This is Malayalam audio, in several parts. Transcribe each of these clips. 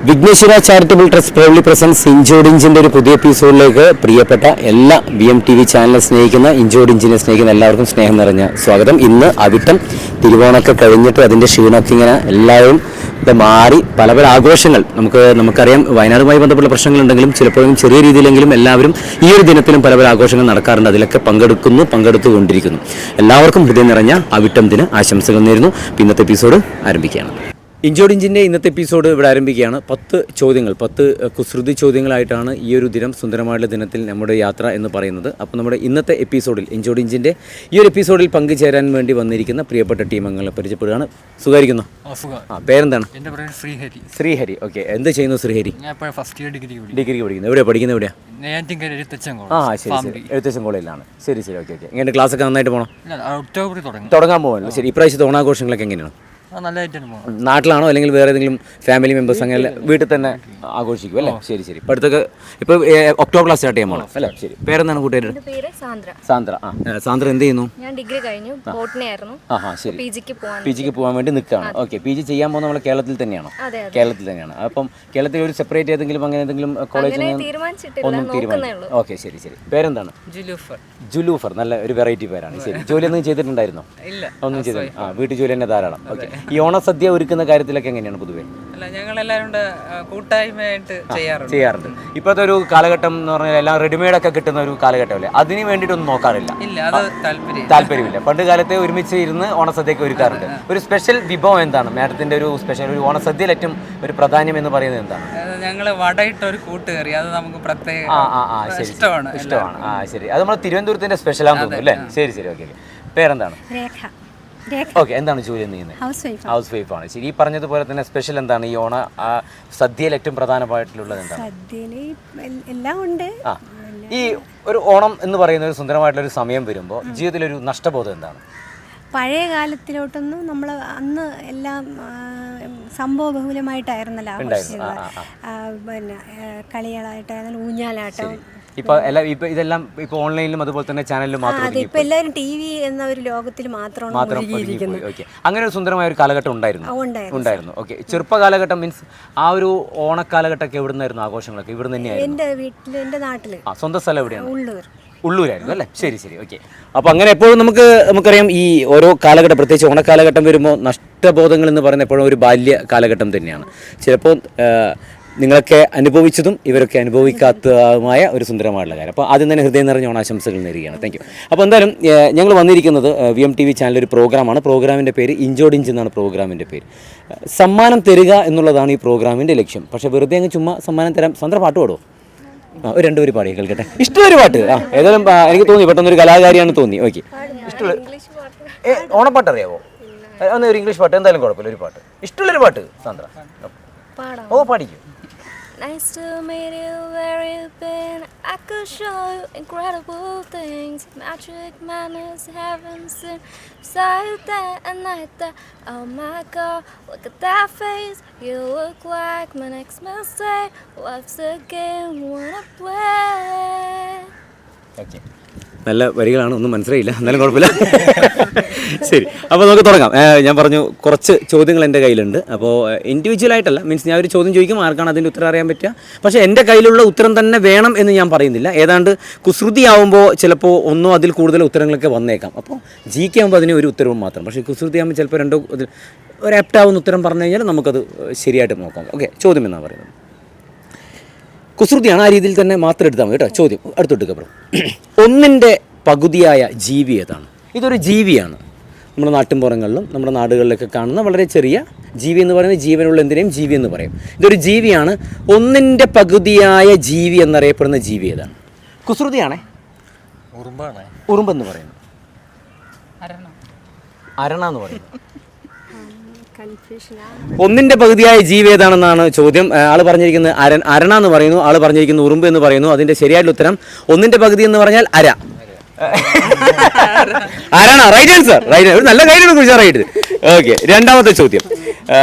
വിഘ്നേശ്വര ചാരിറ്റബിൾ ട്രസ്റ്റ് പ്രൈവലി പ്രസൻസ് ഇഞ്ചോഡിഞ്ചിൻ്റെ ഒരു പുതിയ എപ്പിസോഡിലേക്ക് പ്രിയപ്പെട്ട എല്ലാ BM-TV ചാനലിനെ സ്നേഹിക്കുന്ന ഇഞ്ചോഡിഞ്ചിനെ സ്നേഹിക്കുന്ന എല്ലാവർക്കും സ്നേഹം നിറഞ്ഞ സ്വാഗതം. ഇന്ന് അവിട്ടം തിരുവോണമൊക്കെ കഴിഞ്ഞിട്ട് അതിൻ്റെ ക്ഷീണമൊക്കെ ഇങ്ങനെ എല്ലാവരും ഇത് മാറി പല പല ആഘോഷങ്ങൾ നമുക്കറിയാം. വയനാടുമായി ബന്ധപ്പെട്ട പ്രശ്നങ്ങളുണ്ടെങ്കിലും ചിലപ്പോഴും ചെറിയ രീതിയിലെങ്കിലും എല്ലാവരും ഈ ഒരു ദിനത്തിലും പല പല ആഘോഷങ്ങൾ നടക്കാറുണ്ട്. അതിലൊക്കെ പങ്കെടുത്തുകൊണ്ടിരിക്കുന്നു. എല്ലാവർക്കും ഹൃദയം നിറഞ്ഞ അവിട്ടം ദിന ആശംസകൾ നേരുന്നു. ഇന്നത്തെ എപ്പിസോഡ് ആരംഭിക്കുകയാണ്. ഇഞ്ചോഡിഞ്ചിൻ്റെ ഇന്നത്തെ എപ്പിസോഡ് ഇവിടെ ആരംഭിക്കുകയാണ്. 10 ചോദ്യങ്ങൾ, 10 കുസൃതി ചോദ്യങ്ങളായിട്ടാണ് ഈ ഒരു ദിനം, സുന്ദരമായുള്ള ദിനത്തിൽ നമ്മുടെ യാത്ര എന്ന് പറയുന്നത്. അപ്പോൾ നമ്മുടെ ഇന്നത്തെ എപ്പിസോഡിൽ ഇഞ്ചോഡിഞ്ചിൻ്റെ ഈ ഒരു എപ്പിസോഡിൽ പങ്കുചേരാൻ വേണ്ടി വന്നിരിക്കുന്ന പ്രിയപ്പെട്ട ടീം അംഗങ്ങളെ പരിചയപ്പെടുകയാണ്. സുഖമായിരിക്കുന്നു? പേരെന്താണ്? എൻ്റെ പേര് ശ്രീഹരി. ശ്രീഹരി, ഓക്കെ. എന്ത് ചെയ്യുന്നു ശ്രീഹരി? ഞാൻ ഇപ്പോൾ ഫസ്റ്റ് ഇയർ ഡിഗ്രി പഠിക്കുന്നു. എവിടെയാണ് പഠിക്കുന്നത്? എവിടെയാണ്? ശരി, എഴുത്തച്ഛൻ കോളേജിലാണ്. ശരി, ഓക്കെ. എങ്ങനെ ക്ലാസ് ഒക്കെ നന്നായിട്ട് പോകണം? ഒക്ടോബറിൽ തുടങ്ങാൻ പോകുമല്ലോ. ശരി, ഇപ്രാവശ്യത്തെ ഓണാഘോഷങ്ങളൊക്കെ എങ്ങനെയാണ്? നാട്ടിലാണോ അല്ലെങ്കിൽ വേറെ ഏതെങ്കിലും ഫാമിലി മെമ്പേഴ്സ് അങ്ങനെ വീട്ടിൽ തന്നെ ആഘോഷിക്കും അല്ലേ? ശരി. ഇപ്പോൾ ഒക്ടോബർ ക്ലാസ് സ്റ്റാർട്ട് ചെയ്യാൻ പോകണം അല്ലേ? ശരി. പേരെന്താണ് കൂട്ടുകാരുടെ? സാന്ദ്ര. സാന്ദ്ര എന്ത് ചെയ്യുന്നു? ഞാൻ ഡിഗ്രി കഴിഞ്ഞു. ശരി. പിജിക്ക് പോകാൻ വേണ്ടി നിൽക്കുകയാണ്. ഓക്കെ. PG ചെയ്യാൻ പോകുന്ന നമ്മൾ കേരളത്തിൽ തന്നെയാണോ? കേരളത്തിൽ തന്നെയാണ്. അപ്പം കേരളത്തിൽ ഒരു സെപ്പറേറ്റ് ഏതെങ്കിലും അങ്ങനെ എന്തെങ്കിലും കോളേജ് ഒന്നും തീരുമാനിച്ചു? ഓക്കെ, ശരി. പേരെന്താണ്? ജുലൂഫർ. നല്ല ഒരു വെറൈറ്റി പേരാണ്. ശരി. ജോലി ഒന്നും ചെയ്തിട്ടുണ്ടായിരുന്നോ? ഒന്നും ചെയ്തില്ല. വീട്ടു ജോലി തന്നെ ധാരാളം. ഓക്കെ. ഈ ഓണസദ്യ ഒരുക്കുന്ന കാര്യത്തിലൊക്കെ എങ്ങനെയാണ് പൊതുവെ? ചെയ്യാറുണ്ട്. ഇപ്പോഴത്തെ ഒരു കാലഘട്ടം എന്ന് പറഞ്ഞാൽ എല്ലാം റെഡിമെയ്ഡ് ഒക്കെ കിട്ടുന്ന ഒരു കാലഘട്ടമല്ലേ? അതിന് വേണ്ടിയിട്ടൊന്നും നോക്കാറില്ല, താല്പര്യമില്ല. പണ്ട് കാലത്തെ ഒരുമിച്ച് ഇരുന്ന് ഓണസദ്യയൊക്കെ ഒരുക്കാറുണ്ട്. ഒരു സ്പെഷ്യൽ വിഭവം എന്താണ് മാഡത്തിന്റെ ഒരു സ്പെഷ്യൽ ഒരു ഓണസദ്യയിൽ ഏറ്റവും ഒരു പ്രാധാന്യം എന്ന് പറയുന്നത് എന്താണ്? ഞങ്ങള് വടയിട്ട ഒരു കൂട്ടുകറി, അത് നമുക്ക് പ്രത്യേക ഇഷ്ടമാണ്. ശരി. അത് നമ്മൾ തിരുവനന്തപുരത്തിന്റെ സ്പെഷ്യലാണെന്ന് തോന്നുന്നു അല്ലേ? ശരി. ഓക്കെ. പേരെന്താണ്? ഓക്കെ. എന്താണ് ജോലി ചെയ്യുന്നത്? ഹൗസ് വൈഫ് ആണ്. ശരി. ഈ പറഞ്ഞതുപോലെ തന്നെ സ്പെഷ്യൽ എന്താണ് ഈ ഓണ സദ്യയിൽ ഏറ്റവും പ്രധാനമായിട്ടുള്ളത് എന്താണ്? എല്ലാം ഉണ്ട്. ഈ ഒരു ഓണം എന്ന് പറയുന്ന ഒരു സുന്ദരമായിട്ടുള്ളൊരു സമയം വരുമ്പോൾ ജീവിതത്തിലൊരു നഷ്ടബോധം എന്താണ്? പഴയ കാലത്തിലോട്ടൊന്നും നമ്മൾ അന്ന് എല്ലാം സംഭവബഹുലമായിട്ടായിരുന്നല്ലോ ആഘോഷിച്ചത്. പിന്നെ കളികളായിട്ടായിരുന്നു, ഊഞ്ഞാലാട്ടം. ഇപ്പൊ ഇതെല്ലാം ഇപ്പൊ ഓൺലൈനിലും അതുപോലെ തന്നെ ചാനലിലും മാത്രം ഇപ്പൊ എല്ലാവരും TV എന്ന ഒരു ലോകത്തിൽ മാത്രം. അങ്ങനെ ഒരു സുന്ദരമായ ഒരു കാലഘട്ടം ഉണ്ടായിരുന്നു. ഓക്കെ. ചെറുപ്പ കാലഘട്ടം മീൻസ് ആ ഒരു ഓണക്കാലഘട്ടമൊക്കെ എവിടെ നിന്നായിരുന്നു ആഘോഷങ്ങളൊക്കെ? ഇവിടെ തന്നെയായിരുന്നു. എന്റെ വീട്ടിൽ, എന്റെ നാട്ടില്. സ്വന്തം സ്ഥലം എവിടെയാണ്? ഉള്ളൂരായിരുന്നു അല്ലേ? ശരി. ഓക്കെ. അപ്പോൾ അങ്ങനെ എപ്പോഴും നമുക്കറിയാം ഈ ഓരോ കാലഘട്ടം, പ്രത്യേകിച്ച് ഓണക്കാലഘട്ടം വരുമ്പോൾ നഷ്ടബോധങ്ങൾ എന്ന് പറയുന്നത് എപ്പോഴും ഒരു ബാല്യ കാലഘട്ടം തന്നെയാണ്. ചിലപ്പോൾ നിങ്ങളൊക്കെ അനുഭവിച്ചതും ഇവരൊക്കെ അനുഭവിക്കാത്തതുമായ ഒരു സുന്ദരമായിട്ടുള്ള കാര്യം. അപ്പോൾ ആദ്യം തന്നെ ഹൃദയം നിറഞ്ഞ ഓണാശംസകൾ നേരുകയാണ്. Thank you. അപ്പോൾ എന്തായാലും ഞങ്ങൾ വന്നിരിക്കുന്നത് BM-TV ചാനൽ ഒരു പ്രോഗ്രാമാണ്. പ്രോഗ്രാമിൻ്റെ പേര് ഇഞ്ചോഡിഞ്ച് എന്നാണ് പ്രോഗ്രാമിൻ്റെ പേര്. സമ്മാനം തരിക എന്നുള്ളതാണ് ഈ പ്രോഗ്രാമിൻ്റെ ലക്ഷ്യം. പക്ഷേ വെറുതെ അങ്ങ് ചുമ്മാ സമ്മാനം തരാം. സന്ദ്ര പാട്ട് പാടുമോ? ഒരു 2 വരി പാടി കേൾക്കട്ടെ. ഇഷ്ടമൊരു പാട്ട്. ഏതായാലും എനിക്ക് തോന്നി പെട്ടെന്നൊരു കലാകാരിയാണ് തോന്നി. ഓക്കെ. ഇഷ്ടമുള്ള ഓണപ്പാട്ട് അറിയാവോ? ഒന്ന് ഒരു ഇംഗ്ലീഷ് പാട്ട് എന്തായാലും കുഴപ്പമില്ല. ഒരു പാട്ട്, ഇഷ്ടമുള്ളൊരു പാട്ട് സാന്ദ്ര. ഓ, പാടിക്കും. Nice to meet you where you've been. I could show you incredible things. Magic madness, heaven seen. Saw you there and night there. Oh my God, look at that face. You look like my next mistake. What's the game wanna play? Okay. നല്ല വരികളാണ്, ഒന്നും മനസ്സിലായില്ല, എന്നാലും കുഴപ്പമില്ല. ശരി. അപ്പോൾ നമുക്ക് തുടങ്ങാം. ഞാൻ പറഞ്ഞു കുറച്ച് ചോദ്യങ്ങൾ എൻ്റെ കയ്യിലുണ്ട്. അപ്പോൾ ഇൻഡിവിജ്വലായിട്ടല്ല, മീൻസ് ഞാൻ ഒരു ചോദ്യം ചോദിക്കും, ആർക്കാണ് അതിൻ്റെ ഉത്തരം അറിയാൻ പറ്റുക. പക്ഷേ എൻ്റെ കയ്യിലുള്ള ഉത്തരം തന്നെ വേണം എന്ന് ഞാൻ പറയുന്നില്ല. ഏതാണ്ട് കുസൃതി ആവുമ്പോൾ ചിലപ്പോൾ ഒന്നോ അതിൽ കൂടുതൽ ഉത്തരങ്ങളൊക്കെ വന്നേക്കാം. അപ്പോൾ GK ആകുമ്പോൾ അതിന് ഒരു ഉത്തരവും മാത്രം. പക്ഷേ കുസൃതി ആകുമ്പോൾ ചിലപ്പോൾ 2 ഒരു ആപ്റ്റാവുന്ന ഉത്തരം പറഞ്ഞു കഴിഞ്ഞാൽ നമുക്കത് ശരിയായിട്ട് നോക്കാം. ഓക്കെ. ചോദ്യം എന്നാണ് പറയുന്നത്. കുസൃതിയാണ്, ആ രീതിയിൽ തന്നെ മാത്രം എടുത്താൽ മതി കേട്ടോ. ചോദ്യം അടുത്തൊട്ടുക ബ്രോ. ഒന്നിൻ്റെ പകുതിയായ ജീവി ഏതാണ്? ഇതൊരു ജീവിയാണ്. നമ്മുടെ നാട്ടിൻപുറങ്ങളിലും നമ്മുടെ നാടുകളിലൊക്കെ കാണുന്ന വളരെ ചെറിയ ജീവി എന്ന് പറയുന്നത് ജീവനുള്ള എന്തിനേയും ജീവി എന്ന് പറയും. ഇതൊരു ജീവിയാണ്. ഒന്നിൻ്റെ പകുതിയായ ജീവി എന്നറിയപ്പെടുന്ന ജീവി ഏതാണ്? കുസൃതിയാണേ. ഉറുമ്പെന്ന് പറയുന്നു. അരണ എന്ന് പറയുന്നു. ഒന്നിന്റെ പകുതിയായ ജീവി ഏതാണെന്നാണ് ചോദ്യം. ആള് പറഞ്ഞിരിക്കുന്നത് അരണ എന്ന് പറയുന്നു, ആള് പറഞ്ഞിരിക്കുന്നത് ഉറുമ്പ് എന്ന് പറയുന്നു. അതിന്റെ ശരിയായിട്ടുള്ള ഉത്തരം ഒന്നിന്റെ പകുതി എന്ന് പറഞ്ഞാൽ അര. അരണ. Right answer. ഒരു നല്ല കാര്യമാണ് കുറിച്ച് റൈറ്റ്. ഓക്കെ. രണ്ടാമത്തെ ചോദ്യം.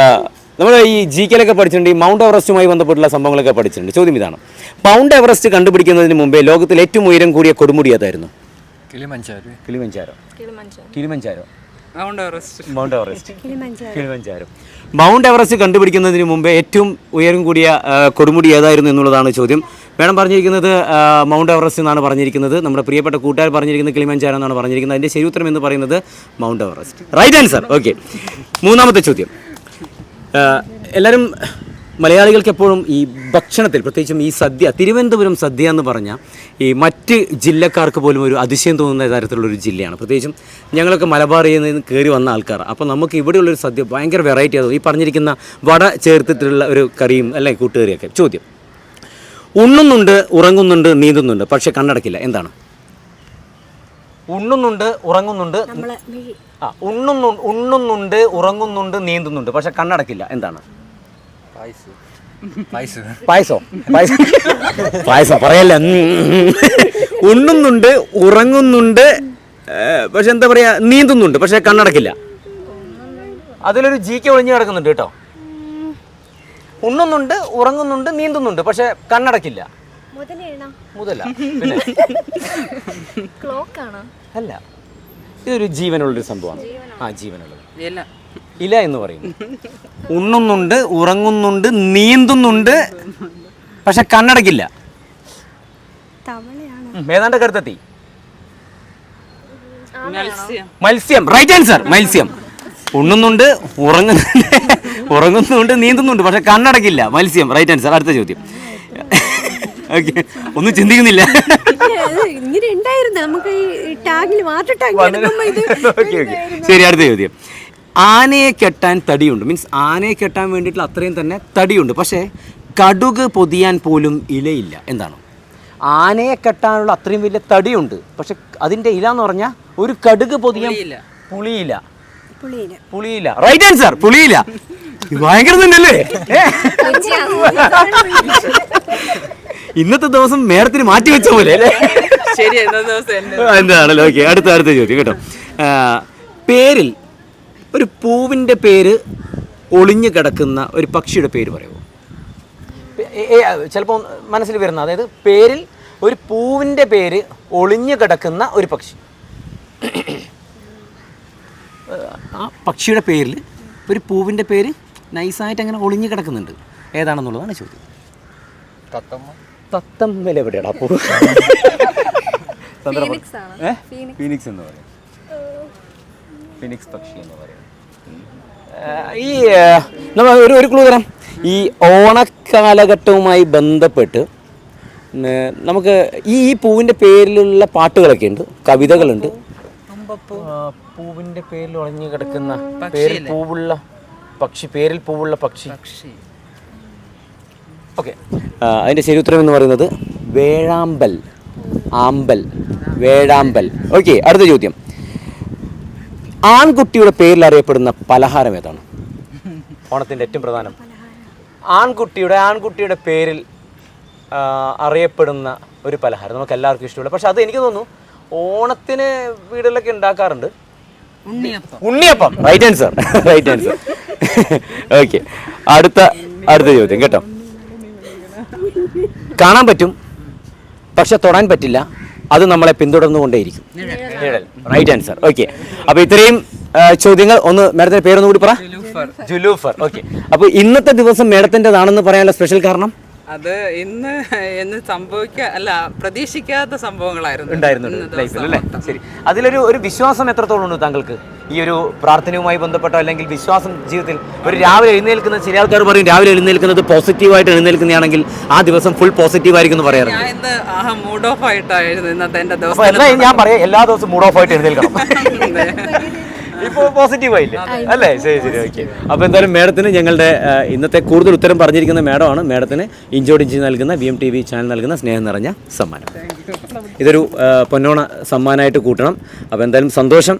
നമ്മൾ ഈ GK-ലൊക്കെ പഠിച്ചിട്ടുണ്ട്, ഈ മൗണ്ട് എവറസ്റ്റുമായി ബന്ധപ്പെട്ടുള്ള സംഭവങ്ങളൊക്കെ പഠിച്ചിട്ടുണ്ട്. ചോദ്യം ഇതാണ്. മൗണ്ട് എവറസ്റ്റ് കണ്ടുപിടിക്കുന്നതിന് മുമ്പേ ലോകത്തിൽ ഏറ്റവും ഉയരം കൂടിയ കൊടുമുടി ഏതായിരുന്നു? Kilimanjaro. Mount Everest. Kilimanjaro. Mount Everest കണ്ടുപിടിക്കുന്നതിന് മുമ്പേ ഏറ്റവും ഉയരം കൂടിയ കൊടുമുടി ഏതായിരുന്നു എന്നുള്ളതാണ് ചോദ്യം. മേഡം പറഞ്ഞിരിക്കുന്നത് മൗണ്ട് എവറസ്റ്റ് എന്നാണ് പറഞ്ഞിരിക്കുന്നത്. നമ്മുടെ പ്രിയപ്പെട്ട കൂട്ടുകാർ പറഞ്ഞിരിക്കുന്നത് കിളിമഞ്ചാരോ എന്നാണ് പറഞ്ഞിരിക്കുന്നത്. അതിൻ്റെ ശരി ഉത്തരം എന്ന് പറയുന്നത് mount Everest. Right answer. Okay, മൂന്നാമത്തെ ചോദ്യം. എല്ലാവരും മലയാളികൾക്ക് എപ്പോഴും ഈ ഭക്ഷണത്തിൽ, പ്രത്യേകിച്ചും ഈ സദ്യ, തിരുവനന്തപുരം സദ്യ എന്ന് പറഞ്ഞാൽ ഈ മറ്റ് ജില്ലക്കാർക്ക് പോലും ഒരു അതിശയം തോന്നുന്ന തരത്തിലുള്ളൊരു ജില്ലയാണ്. പ്രത്യേകിച്ചും ഞങ്ങളൊക്കെ മലബാറിൽ നിന്ന് കയറി വന്ന ആൾക്കാർ. അപ്പോൾ നമുക്ക് ഇവിടെയുള്ളൊരു സദ്യ ഭയങ്കര വെറൈറ്റി ആകും. ഈ പറഞ്ഞിരിക്കുന്ന വട ചേർത്തിട്ടുള്ള ഒരു കറിയും അല്ലെ കൂട്ടുകറിയൊക്കെ. ചോദ്യം: ഉണ്ണുന്നുണ്ട്, ഉറങ്ങുന്നുണ്ട്, നീന്തുന്നുണ്ട്, പക്ഷെ കണ്ണടക്കില്ല. എന്താണ്? ഉണ്ണുന്നുണ്ട്, ഉറങ്ങുന്നുണ്ട്, ഉണ്ണുന്നുണ്ട്, ഉറങ്ങുന്നുണ്ട്, നീന്തുന്നുണ്ട്, പക്ഷെ കണ്ണടക്കില്ല. എന്താണ്? പായസം പറയല്ല. ഉണ്ണുന്നുണ്ട്, ഉറങ്ങുന്നുണ്ട്, പക്ഷെ എന്താ പറയാ, നീന്തുന്നുണ്ട്, പക്ഷെ കണ്ണടക്കില്ല. അതിലൊരു ജിക്ക് ഒളിഞ്ഞു കിടക്കുന്നുണ്ട് കേട്ടോ. ഉണ്ണുന്നുണ്ട്, ഉറങ്ങുന്നുണ്ട്, നീന്തുന്നുണ്ട്, പക്ഷെ കണ്ണടക്കില്ല. മുതല പിന്നെ അല്ല, ഇതൊരു ജീവനുള്ളൊരു സംഭവമാണ്. ജീവനുള്ളത് ഇല എന്ന് പറയുന്നു. ഉണ്ണുന്നുണ്ട്, ഉറങ്ങുന്നുണ്ട്, നീന്തുന്നുണ്ട്, പക്ഷെ കണ്ണടക്കില്ല. ഏതാണ്ട് കരുത്തെത്തി. മത്സ്യം. റൈറ്റ് ആൻസർ, മത്സ്യം. ഉണ്ണുന്നുണ്ട്, ഉറങ്ങുന്നുണ്ട്, നീന്തുന്നുണ്ട്, പക്ഷെ കണ്ണടക്കില്ല. മത്സ്യം. Right answer. അടുത്ത ചോദ്യം. ഓക്കെ, ഒന്നും ചിന്തിക്കുന്നില്ല. ശരി, അടുത്ത ചോദ്യം. ആനയെ കെട്ടാൻ തടിയുണ്ട്, മീൻസ് ആനയെ കെട്ടാൻ വേണ്ടിയിട്ടുള്ള അത്രയും തന്നെ തടിയുണ്ട്, പക്ഷേ കടുക് പൊതിയാൻ പോലും ഇലയില്ല. എന്താണ്? ആനയെ കെട്ടാനുള്ള അത്രയും വലിയ തടിയുണ്ട്, പക്ഷെ അതിൻ്റെ ഇല എന്ന് പറഞ്ഞാൽ ഒരു കടുക് പൊതിയാൻ പുളിയില്ല. Right answer, പുളിയില്ല. ഭയങ്കര തന്നെയല്ലേ? ഇന്നത്തെ ദിവസം മേഡത്തിന് മാറ്റി വെച്ച പോലെ അല്ലേ? എന്താണല്ലോ. ഓക്കെ, അടുത്ത ചോദ്യം കേട്ടോ. പേരിൽ ഒരു പൂവിൻ്റെ പേര് ഒളിഞ്ഞു കിടക്കുന്ന ഒരു പക്ഷിയുടെ പേര് പറയുമോ? ചിലപ്പോൾ മനസ്സിൽ വരുന്ന, അതായത് പേരിൽ ഒരു പൂവിൻ്റെ പേര് ഒളിഞ്ഞു കിടക്കുന്ന ഒരു പക്ഷി. ആ പക്ഷിയുടെ പേരിൽ ഒരു പൂവിൻ്റെ പേര് നൈസായിട്ട് അങ്ങനെ ഒളിഞ്ഞു കിടക്കുന്നുണ്ട്. ഏതാണെന്നുള്ളതാണ് ചോദ്യം. തത്തമ്മ എവിടെയാണ് പൂ? ഫീനിക്സ് എന്ന് പറയും. ഫീനിക്സ് പക്ഷി എന്ന് പറയും. ഈ നമ്മൾ ഒരു ക്ലൂ തരാം. ഈ ഓണക്കാലഘട്ടവുമായി ബന്ധപ്പെട്ട് നമുക്ക് ഈ പൂവിൻ്റെ പേരിലുള്ള പാട്ടുകളൊക്കെ ഉണ്ട്, കവിതകളുണ്ട്. പൂവിൻ്റെ പേരിൽ ഒളിഞ്ഞു കിടക്കുന്ന പേരിൽ പൂവുള്ള പക്ഷി. ഓക്കെ, അതിൻ്റെ ശരി ഉത്തരം എന്ന് പറയുന്നത് വേഴാമ്പൽ. വേഴാമ്പൽ. ഓക്കെ, അടുത്ത ചോദ്യം. ആൺകുട്ടിയുടെ പേരിൽ അറിയപ്പെടുന്ന പലഹാരം ഏതാണ്? ഓണത്തിൻ്റെ ഏറ്റവും പ്രധാനം. ആൺകുട്ടിയുടെ പേരിൽ അറിയപ്പെടുന്ന ഒരു പലഹാരം നമുക്ക് എല്ലാവർക്കും ഇഷ്ടമുള്ള, പക്ഷെ അത് എനിക്ക് തോന്നുന്നു ഓണത്തിന് വീടുകളിലൊക്കെ ഉണ്ടാക്കാറുണ്ട്. ഉണ്ണിയപ്പം. Right answer. ഓക്കെ, അടുത്ത ചോദ്യം കേട്ടോ. കാണാൻ പറ്റും, പക്ഷെ തൊടാൻ പറ്റില്ല, അത് നമ്മളെ പിന്തുടർന്നുകൊണ്ടേയിരിക്കും. Right answer. ഓക്കെ, അപ്പോൾ ഇത്രയും ചോദ്യങ്ങൾ. ഒന്ന് മേഡത്തിന്റെ പേരൊന്നും കൂടി പറ. ജുലൂഫർ. ഓക്കെ, അപ്പോൾ ഇന്നത്തെ ദിവസം മേഡത്തിൻ്റെതാണെന്ന് പറയാനുള്ള സ്പെഷ്യൽ കാരണം അത് ഇന്ന് പ്രതീക്ഷിക്കാത്ത സംഭവങ്ങളായിരുന്നു ലൈഫിൽ അല്ലേ? ശരി, അതിലൊരു വിശ്വാസം എത്രത്തോളം ഉണ്ട് താങ്കൾക്ക്? ഈ ഒരു പ്രാർത്ഥനയുമായി ബന്ധപ്പെട്ടോ അല്ലെങ്കിൽ വിശ്വാസം ജീവിതത്തിൽ ഒരു രാവിലെ എഴുന്നേൽക്കുന്നത്, ചില ആൾക്കാർ പറയും രാവിലെ എഴുന്നേൽക്കുന്നത് പോസിറ്റീവായിട്ട് എഴുന്നേൽക്കുന്നതാണെങ്കിൽ ആ ദിവസം ഫുൾ പോസിറ്റീവ് ആയിരിക്കും എന്ന് പറയാറുണ്ട്. മൂഡ് ഓഫ് ആയിട്ടായിരുന്നു ഇന്നത്തെ എൻ്റെ ദിവസം. ഞാൻ പറയാം, എല്ലാ ദിവസവും മൂഡ് ഓഫ് ആയിട്ട് എഴുന്നേൽക്കണം. ഇപ്പോൾ പോസിറ്റീവ് ആയില്ലേ അല്ലേ? ശരി. ഓക്കെ, അപ്പോൾ എന്തായാലും മേഡത്തിന് ഞങ്ങളുടെ ഇന്നത്തെ കൂടുതൽ ഉത്തരം പറഞ്ഞിരിക്കുന്ന മേഡമാണ്. മേഡത്തിന് ഇഞ്ചോടിഞ്ചി നൽകുന്ന VMTV ചാനൽ നൽകുന്ന സ്നേഹം നിറഞ്ഞ സമ്മാനം. ഇതൊരു പൊന്നോണ സമ്മാനമായിട്ട് കൂട്ടണം. അപ്പോൾ എന്തായാലും സന്തോഷം.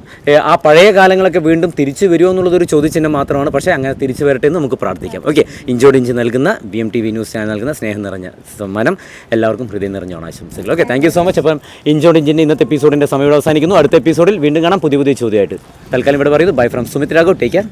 ആ പഴയ കാലങ്ങളൊക്കെ വീണ്ടും തിരിച്ചു വരുമോ എന്നുള്ളതൊരു ചോദ്യചിഹ്നം മാത്രമാണ്, പക്ഷേ അങ്ങനെ തിരിച്ചു വരട്ടെ എന്ന് നമുക്ക് പ്രാർത്ഥിക്കാം. ഓക്കെ, ഇഞ്ചോടിഞ്ചി നൽകുന്ന VMTV ന്യൂസ് ചാനൽ നൽകുന്ന സ്നേഹം നിറഞ്ഞ സമ്മാനം എല്ലാവർക്കും ഹൃദയം നിറഞ്ഞ ഓണാശംസകൾ. Okay, thank you so much. അപ്പം ഇഞ്ചോടിഞ്ചിൻ്റെ ഇന്നത്തെ എപ്പിസോഡിൻ്റെ സമയം അവസാനിക്കുന്നു. അടുത്ത എപ്പിസോഡിൽ വീണ്ടും കാണാം പുതിയ ചോദ്യമായിട്ട്. തൽക്കാലം ഇവിടെ പറയുന്നത് bye from Sumit Raghav. Take care.